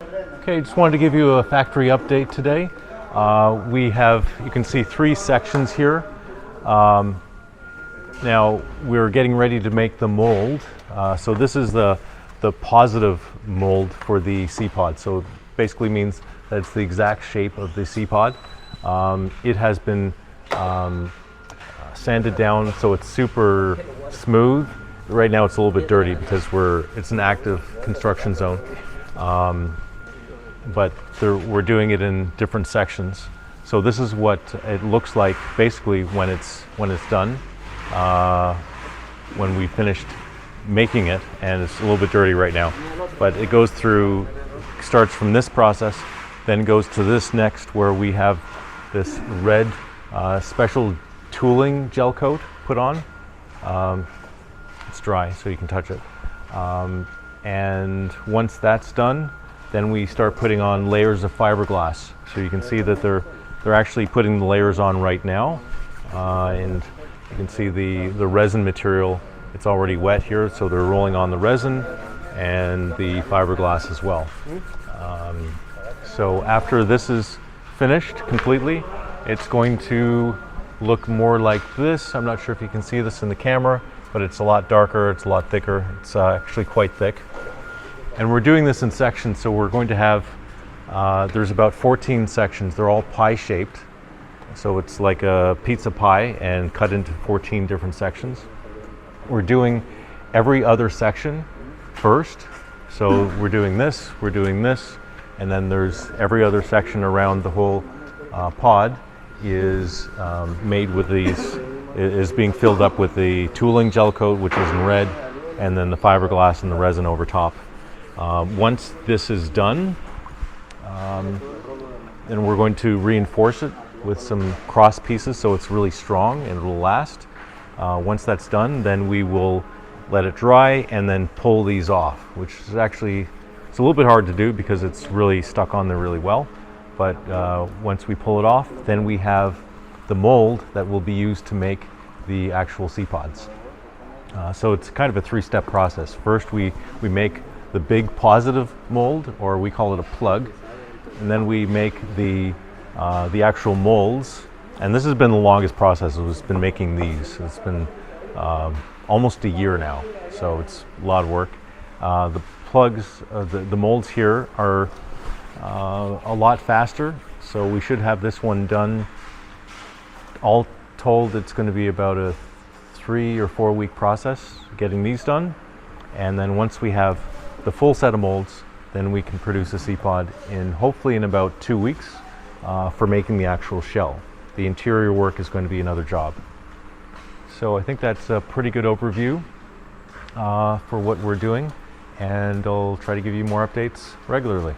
Okay, just wanted to give you a factory update today. We have, you can see 3 sections here. Now we're getting ready to make the mold. So this is the positive mold for the SeaPod. So it basically means that it's the exact shape of the SeaPod. It has been sanded down so it's super smooth. Right now it's a little bit dirty because it's an active construction zone. But we're doing it in different sections. So this is what it looks like basically when it's done. When we finished making it, and it's a little bit dirty right now, but it goes through, starts from this process, then goes to this next where we have this red special tooling gel coat put on. It's dry so you can touch it. And once that's done, then we start putting on layers of fiberglass. So you can see that they're actually putting the layers on right now. And you can see the resin material, it's already wet here, so they're rolling on the resin and the fiberglass as well. So after this is finished completely, it's going to look more like this. I'm not sure if you can see this in the camera, but it's a lot darker, it's a lot thicker. It's actually quite thick. And we're doing this in sections, so we're going to have, there's about 14 sections. They're all pie-shaped. So it's like a pizza pie and cut into 14 different sections. We're doing every other section first. So we're doing this, and then there's every other section around the whole pod is made with is being filled up with the tooling gel coat, which is in red, and then the fiberglass and the resin over top. Once this is done, then we're going to reinforce it with some cross pieces so it's really strong and it'll last. Once that's done, then we will let it dry and then pull these off, which is actually, it's a little bit hard to do because it's really stuck on there really well. But once we pull it off, then we have the mold that will be used to make the actual SeaPods. So it's kind of a 3-step process. First, we make the big positive mold, or we call it a plug, and then we make the actual molds. And this has been the longest process. It's been making these. It's been almost a year now, so it's a lot of work. The plugs, the molds here are a lot faster, so we should have this one done. All told, it's going to be about a 3 or 4 week process getting these done, and then once we have the full set of molds, then we can produce a SeaPod hopefully in about 2 weeks for making the actual shell. The interior work is going to be another job. So I think that's a pretty good overview for what we're doing, and I'll try to give you more updates regularly.